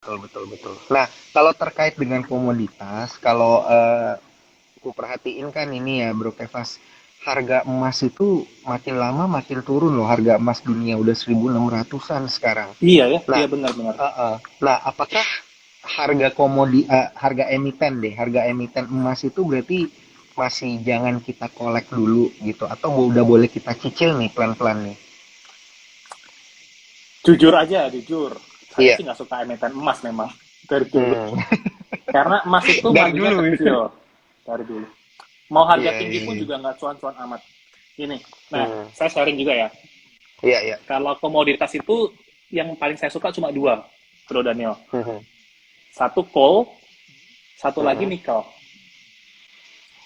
betul betul betul. Nah, kalau terkait dengan komoditas, kalau aku perhatiin kan ini ya Bro Kevas, harga emas itu makin lama makin turun loh, harga emas dunia udah 1.600-an sekarang. Iya ya, Nah, iya benar-benar. nah apakah harga emiten deh, harga emiten emas itu berarti masih jangan kita kolek dulu gitu, atau udah boleh kita cicil nih pelan-pelan nih? Jujur aja, jujur. Saya Iya. sih nggak suka emiten emas memang dari dulu. Hmm. Karena emas itu Dari majunya dulu ya. kecil dari dulu. Mau harga Iya, tinggi iya, pun iya. juga nggak cuan-cuan amat. Ini, nah Hmm. saya sharing juga ya. Iya, iya. Kalau komoditas itu yang paling saya suka cuma dua, Bro Daniel. Mhm. Satu coal, satu lagi Mhm. nikel.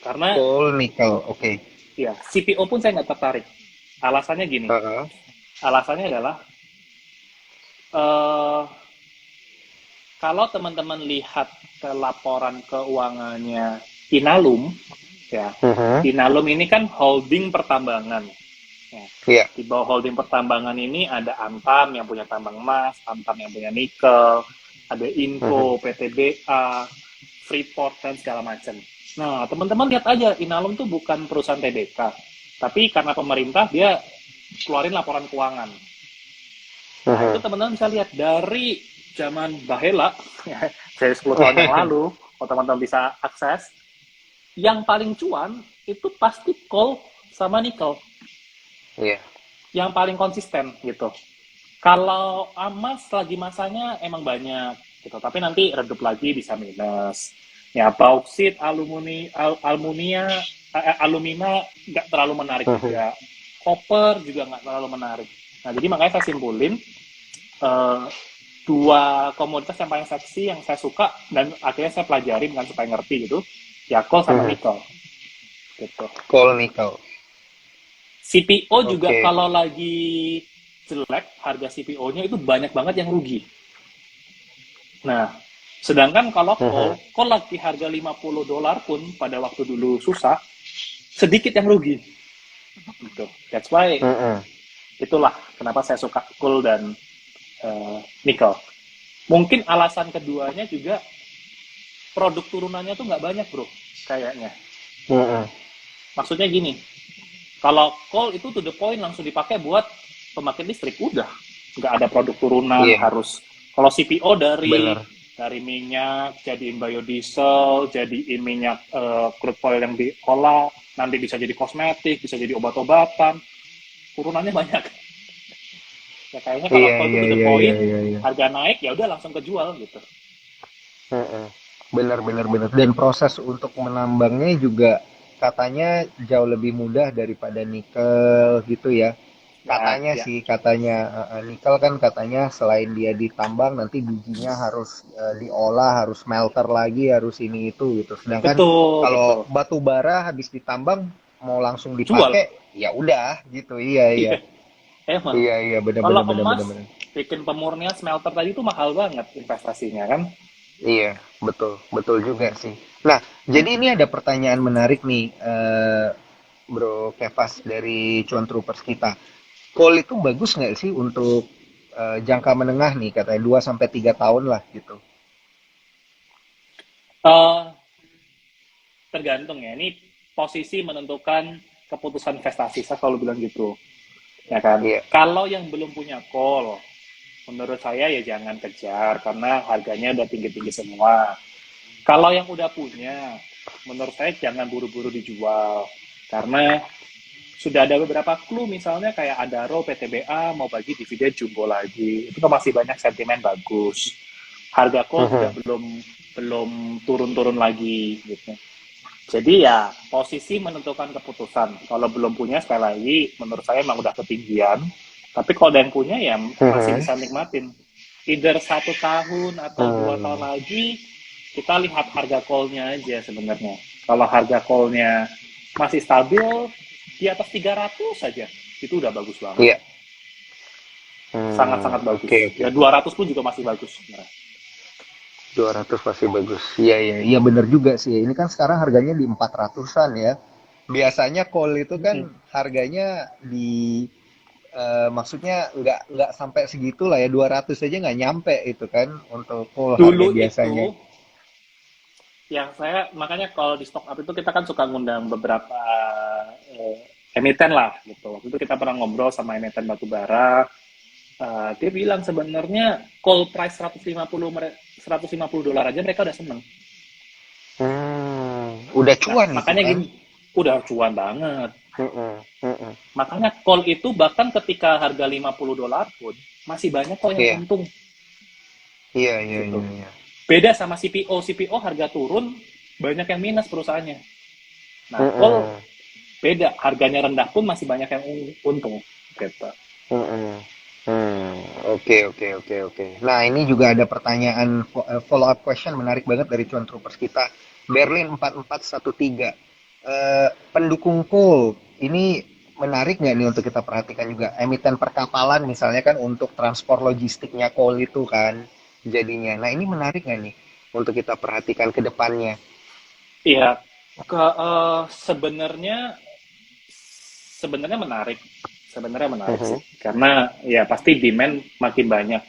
Karena Coal nikel, oke. ya CPO pun saya nggak tertarik. Alasannya gini, Heeh. alasannya adalah eh, kalau teman-teman lihat ke laporan keuangannya Inalum, ya Mhm. Inalum ini kan holding pertambangan. Ya, Iya. di bawah holding pertambangan ini ada Antam yang punya tambang emas, Antam yang punya nikel, ada Mhm. Inco, PTBA, Freeport dan segala macam. Nah, teman-teman lihat aja Inalum tuh bukan perusahaan TBK, tapi karena pemerintah dia keluarin laporan keuangan. Nah, itu Mhm. teman-teman bisa lihat dari zaman Bahela, ya, dari 10 tahun yang lalu, kalau teman-teman bisa akses, yang paling cuan itu pasti coal sama nikel, Iya. yang paling konsisten gitu. Kalau emas lagi masanya emang banyak gitu, tapi nanti redup lagi bisa minus. Ya bauksit, alumina nggak terlalu menarik Mhm. juga. Copper juga nggak terlalu menarik. Nah jadi makanya saya simpulin eh, dua komoditas yang paling seksi yang saya suka dan akhirnya saya pelajari dengan supaya ngerti gitu, ya coal sama Mhm. nikel gitu. Coal nikel. CPO juga Oke. kalau lagi jelek harga CPO-nya itu banyak banget yang rugi. Nah, sedangkan kalau Mhm. call lagi harga $50 pun pada waktu dulu susah, sedikit yang rugi. Gitu. That's why Mhm. itulah kenapa saya suka coal dan nickel. Mungkin alasan keduanya juga produk turunannya tuh nggak banyak bro, kayaknya. Mhm. Maksudnya gini, kalau coal itu to the point langsung dipakai buat pembangkit listrik, udah. Nggak ada produk turunan Iya, harus. Kalau CPO benar. dari minyak jadiin biodiesel, jadiin minyak crude oil yang diolah, nanti bisa jadi kosmetik, bisa jadi obat-obatan, turunannya banyak. Ya kayaknya kalau Iya, coal itu iya, to the iya, iya, point, iya, iya. harga naik ya udah langsung kejual gitu. Mhm. Benar, benar, benar. Dan proses untuk menambangnya juga katanya jauh lebih mudah daripada nikel gitu ya. Ya, Katanya ya. sih, katanya nikel kan katanya selain dia ditambang nanti bijinya harus diolah, harus smelter lagi, harus ini itu gitu. Sedangkan Betul, kalau betul. batu bara habis ditambang mau langsung Jual. dipakai, ya udah gitu. Iya, iya. Iya, emang. Iya, iya, benar, Kalau benar, benar, emas benar, benar. bikin pemurnian smelter tadi itu mahal banget investasinya kan. Iya, betul, betul juga sih. Nah, jadi ini ada pertanyaan menarik nih, Bro Kevas dari Cuan Troopers kita. Call itu bagus nggak sih untuk jangka menengah nih, katanya 2 sampai 3 tahun lah gitu. uh, Tergantung ya. Ini posisi menentukan keputusan investasi. Saya selalu bilang gitu, ya kan. Iya. Kalau yang belum punya call, menurut saya ya jangan kejar karena harganya udah tinggi-tinggi semua. Kalau yang udah punya, menurut saya jangan buru-buru dijual karena sudah ada beberapa clue misalnya kayak Adaro, PTBA mau bagi dividen jumbo lagi. Itu kan masih banyak sentimen bagus. Harga call juga Mhm. belum belum turun-turun lagi gitu. Jadi ya posisi menentukan keputusan. Kalau belum punya sekali lagi menurut saya emang udah ketinggian. Tapi kalau ada yang punya ya masih Mhm. bisa nikmatin. Either 1 tahun atau 2 tahun Hmm. lagi kita lihat harga call-nya aja sebenarnya. Kalau harga call-nya masih stabil di atas 300 saja, itu udah bagus banget. Iya. Hmm. Sangat-sangat bagus. Oke, oke, Ya oke. 200 pun juga masih bagus sebenarnya. 200 pasti bagus. Iya, iya, iya, bener juga sih. Ini kan sekarang harganya di 400-an ya. Biasanya call itu kan harganya di Maksudnya nggak sampai segitu lah ya, 200 aja nggak nyampe itu kan untuk full harga Dulu biasanya. itu yang saya makanya kalau di stock up itu kita kan suka ngundang beberapa eh, emiten lah gitu. Waktu itu kita pernah ngobrol sama emiten batubara. Dia bilang sebenarnya call price 150 dolar aja mereka udah seneng. Udah Nah, cuan itu makanya kan. gini, udah cuan banget. Mm-mm, mm-mm. Makanya call itu bahkan ketika harga 50 dolar pun masih banyak kok yang Iya, untung iya, iya, gitu. iya, iya. Beda sama CPO, CPO harga turun banyak yang minus perusahaannya. Nah, call Mm-mm, beda, harganya rendah pun masih banyak yang untung gitu. mm-mm. Oke, oke, oke, oke. Nah, ini juga ada pertanyaan follow up question menarik banget dari Cuan Troopers kita. Berlin 4413. Pendukung Cool, ini menarik nggak nih untuk kita perhatikan juga? Emiten perkapalan misalnya kan untuk transport logistiknya Coal itu kan jadinya. Nah, ini menarik nggak nih untuk kita perhatikan ke depannya? Iya, sebenarnya sebenarnya menarik. Sebenarnya menarik sih. Mhm, Karena ya pasti demand makin banyak.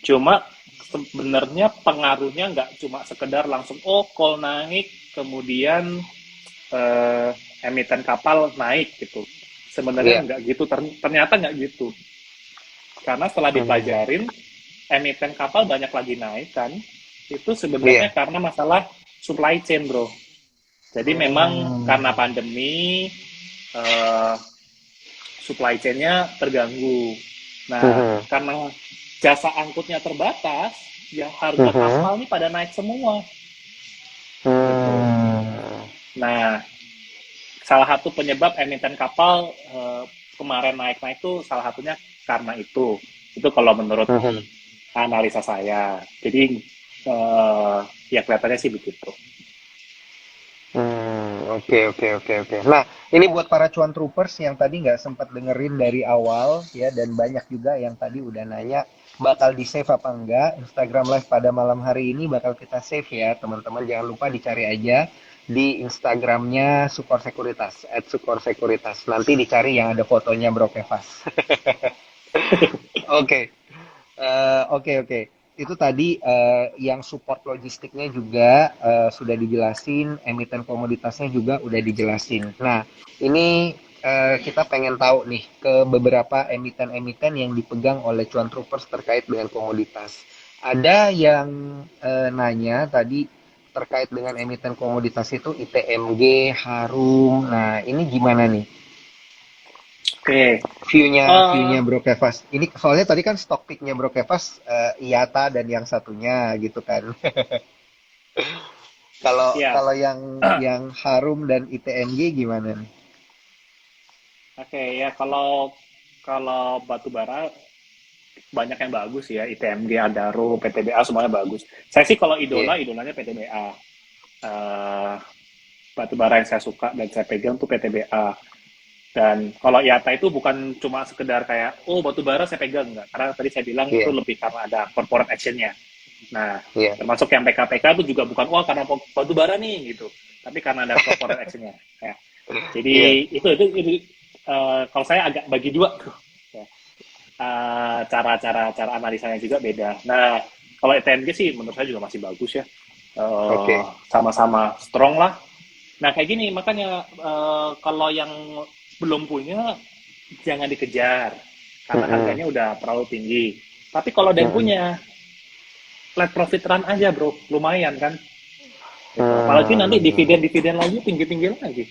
Cuma sebenarnya pengaruhnya nggak cuma sekedar langsung oh call naik kemudian eh, emiten kapal naik gitu. Sebenarnya iya. nggak gitu. Ternyata nggak gitu. Karena setelah Mhm, dipelajarin emiten kapal banyak lagi naik kan. Itu sebenarnya iya. karena masalah supply chain bro. Jadi memang Hmm, karena pandemi eh, supply chain-nya terganggu. Nah, mhm, karena jasa angkutnya terbatas, ya harga mhm, kapal nih pada naik semua gitu. hmm, Nah, salah satu penyebab emiten kapal kemarin naik-naik itu salah satunya karena itu. Itu kalau menurut mhm. analisa saya. Jadi ya kelihatannya sih begitu. Oke, oke, oke, oke. Nah, ini buat para cuan troopers yang tadi nggak sempat dengerin dari awal ya, dan banyak juga yang tadi udah nanya bakal di save apa enggak Instagram Live pada malam hari ini bakal kita save ya teman-teman. Jangan lupa dicari aja di Instagramnya Sukor Sekuritas @sukorsekuritas. Nanti dicari yang ada fotonya Bro Kevas. Oke. Oke, oke. Itu tadi yang support logistiknya juga sudah dijelasin, emiten komoditasnya juga udah dijelasin. Nah, ini kita pengen tahu nih ke beberapa emiten-emiten yang dipegang oleh Cuan Troopers terkait dengan komoditas. Ada yang nanya tadi terkait dengan emiten komoditas itu ITMG, Harum. Nah, ini gimana nih? Oke, View-nya uh, Bro Kevas. Ini soalnya tadi kan stock pick-nya Bro Kevas IATA dan yang satunya gitu kan. Kalau ya, kalau yang Harum dan ITMG gimana nih? oke ya kalau kalau batu bara banyak yang bagus ya, ITMG, Adaro, PTBA semuanya bagus. Saya sih kalau Iya. idolanya PTBA. Batu bara yang saya suka dan saya pegang tuh PTBA. Dan kalau IATA itu bukan cuma sekedar kayak, oh batu bara saya pegang, enggak. Karena tadi saya bilang itu Iya. lebih karena ada corporate actionnya. Nah, Iya. termasuk yang PKPK itu juga bukan, wah karena batu bara nih, gitu. Tapi karena ada corporate actionnya. Ya. Iya. Jadi itu kalau saya agak bagi dua tuh. Ya. Cara analisanya juga beda. Nah, kalau ETMG sih menurut saya juga masih bagus ya. Oke. Sama-sama strong lah. Nah, kayak gini, makanya kalau yang belum punya, jangan dikejar. Karena Mm-mm. harganya udah terlalu tinggi. Tapi kalau ada yang Mm-mm. punya, let profit run aja bro. Lumayan kan? Gitu. Apalagi nanti Hmm. dividen-dividen lagi, tinggi-tinggi lagi.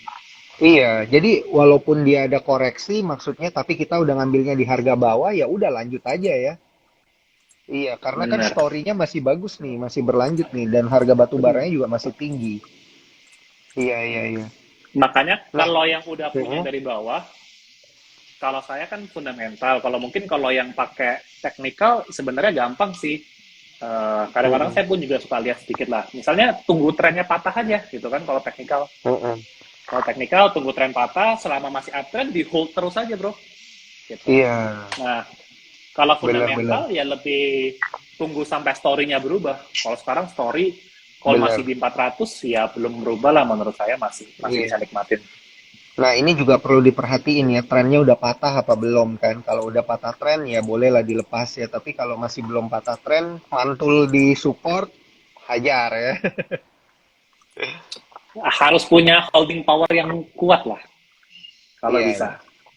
Iya, jadi walaupun dia ada koreksi maksudnya tapi kita udah ngambilnya di harga bawah ya udah lanjut aja ya. Iya, karena kan Bener. story-nya masih bagus nih, masih berlanjut nih dan harga batu baranya juga masih tinggi. Iya, iya, iya. Makanya Nah, kalau yang udah punya mhm, dari bawah, kalau saya kan fundamental. Kalau mungkin kalau yang pakai teknikal sebenarnya gampang sih. Kadang-kadang mhm, saya pun juga suka lihat sedikit lah. Misalnya tunggu trennya patah aja gitu kan kalau teknikal. mhm. Kalau teknikal tunggu tren patah selama masih uptrend di hold terus aja bro. Gitu. Iya, Nah kalau benar-benar, fundamental ya lebih tunggu sampai story-nya berubah. Kalau sekarang story kalau masih benar. di 400 ya belum berubah lah menurut saya masih Iya. bisa nikmatin. Nah, ini juga perlu diperhatiin ya, trennya udah patah apa belum kan? Kalau udah patah tren ya bolehlah dilepas ya, tapi kalau masih belum patah tren, mantul di support, hajar ya. Harus punya holding power yang kuat lah kalau Iya, bisa.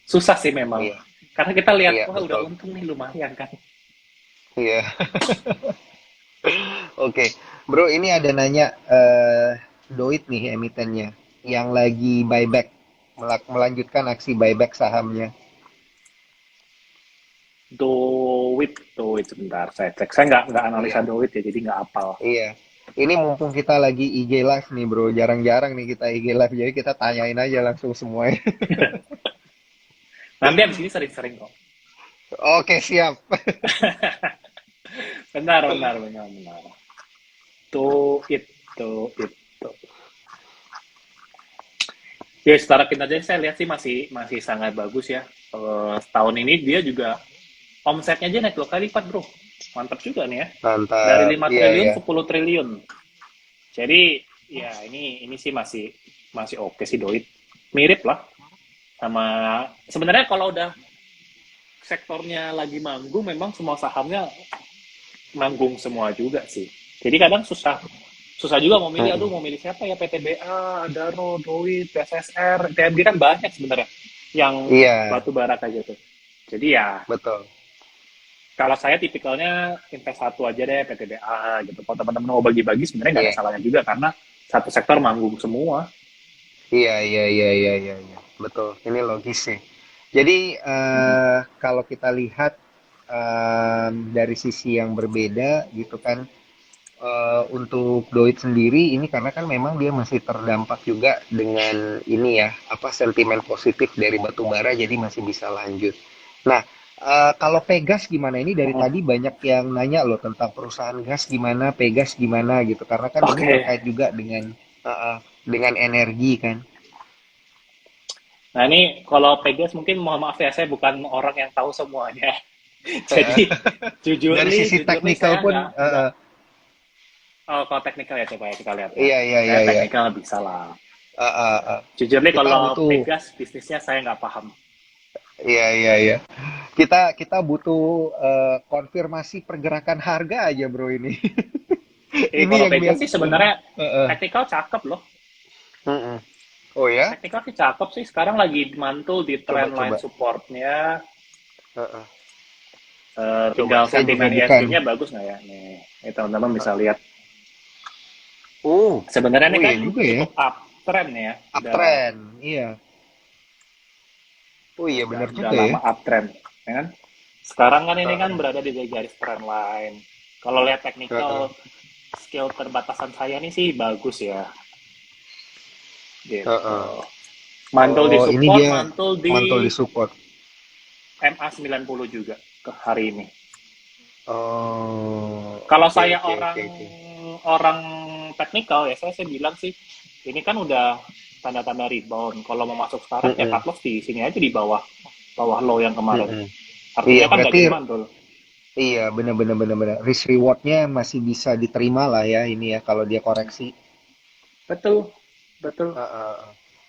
Susah sih memang. iya, Karena kita lihat, iya, wah udah betul. untung nih lumayan kan. Iya. Oke, bro, ini ada nanya Doit nih emitennya yang lagi buyback, melanjutkan aksi buyback sahamnya. Do it sebentar. Saya cek. Saya nggak analisa Iya, do it ya, jadi nggak apal. iya. Ini mumpung kita lagi IG live nih, bro. Jarang-jarang nih kita IG live, jadi kita tanyain aja langsung semuanya. Nanti abis ini sering-sering kok. Oke, siap. Benar. Do it. Ya secara kinerja saya lihat sih masih sangat bagus ya. Setahun ini dia juga omsetnya aja naik 2 kali lipat bro. Mantap juga nih ya. Dari Mantap. 5 Iya, triliun iya. 10 triliun. Jadi ya ini sih masih masih oke sih Doit. Mirip lah sama sebenarnya kalau udah sektornya lagi manggung memang semua sahamnya manggung semua juga sih. Jadi kadang susah susah juga mau milih, aduh Mm-mm. mau milih siapa ya, PTBA, Adaro, Doit, PSSR, TMG kan banyak sebenarnya yang Iya, batu bara aja tuh. Jadi ya betul. kalau saya tipikalnya invest satu aja deh PTBA gitu. Kalau teman-teman mau bagi-bagi sebenarnya nggak ada Iya. salahnya juga karena satu sektor manggung semua. Iya, iya, iya, iya, iya, iya. Betul. Ini logis sih. Jadi kalau kita lihat dari sisi yang berbeda gitu kan, untuk Doit sendiri ini karena kan memang dia masih terdampak juga dengan ini ya, apa sentimen positif dari batu bara jadi masih bisa lanjut. Nah, kalau Pegas gimana? Ini dari tadi banyak yang nanya loh tentang perusahaan gas gimana, Pegas gimana gitu. Karena kan ini Oke. terkait juga dengan energi kan. Nah ini kalau Pegas mungkin mohon maaf ya, saya bukan orang yang tahu semuanya. Jadi Dari sisi jujur nih teknikal saya pun, nggak. Oh, kalau teknikal ya coba ya kita lihat ya. iya, iya, Saya iya, iya. teknikal bisa lah. Eh, eh, eh. Jujur nih Kita kalau butuh, Pegas bisnisnya saya nggak paham. iya, iya, iya. Kita butuh konfirmasi pergerakan harga aja bro ini. Ini Kalau yang Pegas sih sebenarnya uh. teknikal cakep loh. Mm-mm. Oh ya, Teknikal sih cakep sih. Sekarang lagi mantul di coba trendline coba. supportnya. Uh. Coba Tinggal saya juga sentimen bukan. ISG-nya bagus nggak ya? Nih teman-teman bisa lihat. Oh, Sebenarnya oh ini iya kan juga ya. cukup uptrend ya. Uptrend, iya. Oh iya benar Udah juga ya. lama uptrend. Ya kan? Sekarang kan ini kan Uh. berada di garis trendline. Kalau lihat Uh. technical, skill terbatasan saya nih sih bagus ya. Gitu. Uh. Mantul di Oh ini support, dia mantul di mantul di support. MA 90 juga ke hari ini. Oh, Kalau oke saya oke orang oke oke. orang teknikal ya saya bilang sih ini kan udah tanda-tanda rebound. Kalau mau masuk sekarang ya Mm-mm. cut loss di sini aja di bawah bawah low yang kemarin. Mm-mm. Iya Artinya kan nggak berarti jadi mantul. iya benar benar benar benar. Risk rewardnya masih bisa diterima lah ya ini ya kalau dia koreksi. Betul, betul. Heeh,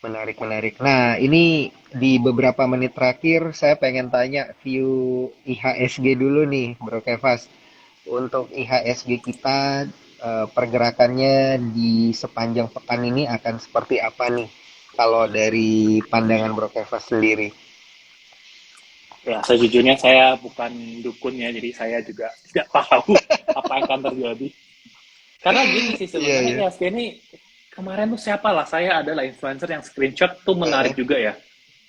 menarik, menarik. Nah, ini di beberapa menit terakhir saya pengen tanya view IHSG dulu nih, Bro Kevas. Untuk IHSG kita pergerakannya di sepanjang pekan ini akan seperti apa nih? Kalau dari pandangan Bro Kevas sendiri. Ya, sejujurnya saya bukan dukun ya, jadi saya juga tidak tahu apa yang akan terjadi. Karena gini sih Iya, sebenarnya iya. IHSG ini kemarin tuh siapa lah, saya adalah influencer yang screenshot tuh menarik Heeh, juga ya.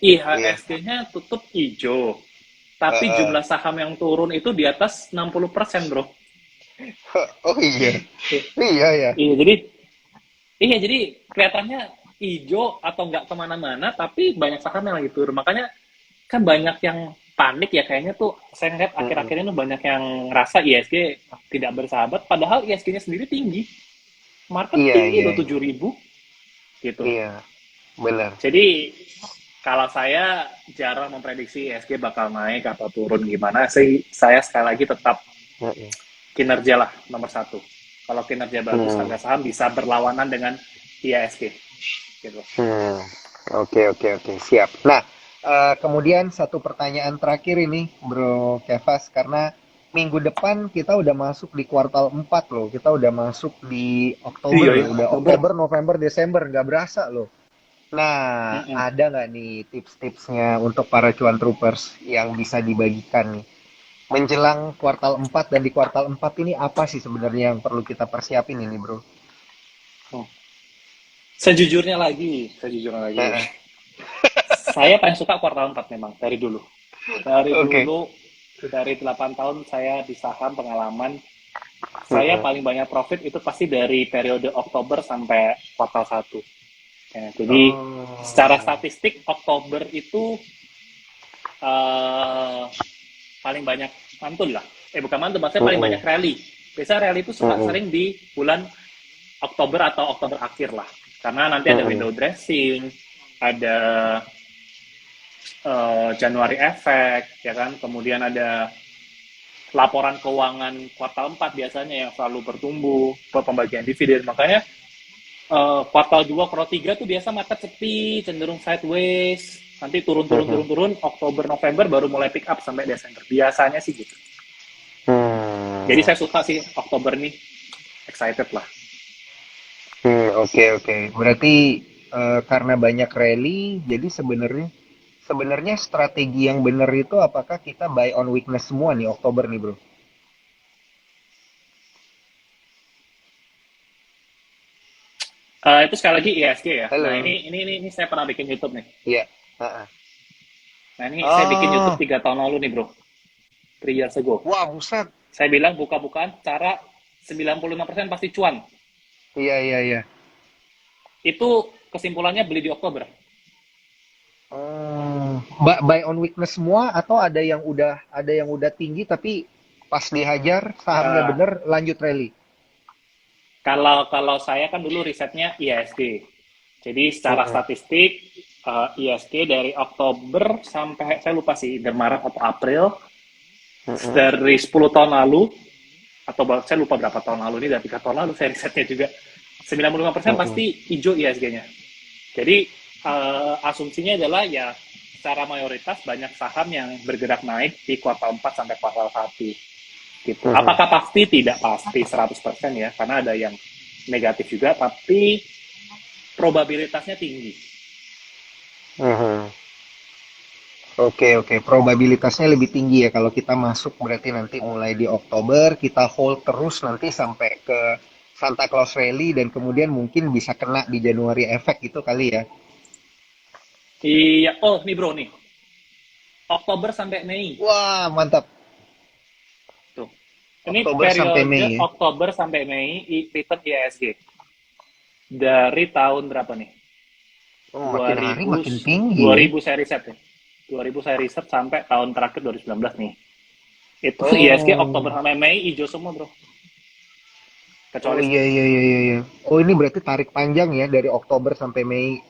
iya. IHSG-nya tutup hijau, tapi Heeh. jumlah saham yang turun itu di atas 60% bro. Oh iya. Iya ya. Iya, jadi kelihatannya hijau atau nggak kemana-mana, tapi banyak saham yang lagi turun. Makanya kan banyak yang panik ya kayaknya tuh saya ngeliat Mm-mm. akhir-akhir ini banyak yang ngerasa ISG tidak bersahabat padahal ISG-nya sendiri tinggi, market Iya, tinggi iya, loh iya. 7.000 gitu. Iya, benar. Jadi kalau saya jarang memprediksi ISG bakal naik atau turun gimana sih, saya sekali lagi tetap Mm-mm. kinerja lah nomor satu. Kalau kinerja bagus Hmm. harga saham bisa berlawanan dengan ISG gitu. Hmm. Oke, oke, oke, siap. Nah, kemudian satu pertanyaan terakhir ini, Bro Kevas, karena minggu depan kita udah masuk di kuartal 4 loh. Kita udah masuk di Oktober Iya ya, loh. Udah Oktober. Oktober, November, Desember, nggak berasa loh. Nah, Mm-mm. ada nggak nih tips-tipsnya untuk para cuan troopers yang bisa dibagikan nih? Menjelang kuartal 4 dan di kuartal 4 ini apa sih sebenarnya yang perlu kita persiapin ini, Bro? Oh. Sejujurnya lagi, Heeh. saya paling suka kuartal 4 memang dari dulu. Dari Oke. dulu, dari 8 tahun saya di saham pengalaman, saya Heeh. paling banyak profit itu pasti dari periode Oktober sampai kuartal 1. Ya, jadi secara Oh. statistik Oktober itu eh, paling banyak mantul lah. Bukan mantul, maksudnya paling banyak Heeh. rally. Biasa rally itu suka Heeh. sering di bulan Oktober atau Oktober akhir lah. Karena nanti ada Heeh. window dressing, ada Januari efek, ya kan. Kemudian ada laporan keuangan kuartal 4 biasanya yang selalu bertumbuh, pembagian dividen. Makanya kuartal 2, kuartal 3 tuh biasa market sepi, cenderung sideways, nanti turun turun Heeh. turun turun, Oktober November baru mulai pick up sampai Desember. Biasanya sih gitu. Jadi Hmm. saya suka sih Oktober nih, excited lah. Oke, oke. Berarti karena banyak rally, jadi sebenarnya sebenarnya strategi yang benar itu apakah kita buy on weakness semua nih Oktober nih, Bro? Itu sekali lagi ISG ya. Nah Halo. ini saya pernah bikin YouTube nih. Iya. Heeh. Nah ini saya bikin YouTube Oh, 3 tahun lalu nih bro, 3 years ago. wah, buset. Saya bilang buka-bukaan cara 95% pasti cuan. Iya, iya, iya. Itu kesimpulannya beli di Oktober. Oh, buy on weakness semua atau ada yang udah tinggi tapi pas dihajar sahamnya Uh, bener lanjut rally. kalau kalau saya kan dulu risetnya ISG. Jadi secara Heeh. statistik ISG dari Oktober sampai saya lupa sih, dari Maret atau April, Heeh. dari 10 tahun lalu atau saya lupa berapa tahun lalu, ini dari 3 tahun lalu saya risetnya juga, 95% Heeh. pasti hijau ISG-nya. Jadi asumsinya adalah ya secara mayoritas banyak saham yang bergerak naik di kuartal 4 sampai kuartal 1 gitu. Heeh. Apakah pasti? Tidak pasti 100% ya, karena ada yang negatif juga, tapi probabilitasnya tinggi. Heeh. Oke, oke. Probabilitasnya lebih tinggi ya kalau kita masuk berarti nanti mulai di Oktober, kita hold terus nanti sampai ke Santa Claus Rally dan kemudian mungkin bisa kena di Januari efek gitu kali ya. Iya, oh nih bro nih, Oktober sampai Mei. Wah, mantap. Tuh. Ini Oktober sampai periode Mei ya. Oktober sampai Mei return ISG. Dari tahun berapa nih? Oh, makin hari 2000 makin tinggi ya. 2000 saya riset ya. 2000 saya riset sampai tahun terakhir 2019 nih. Itu ISG Oktober Oh. sampai Mei hijau semua, Bro. Oh, Kecuali iya, iya, iya, iya, iya. Oh, ini berarti tarik panjang ya dari Oktober sampai Mei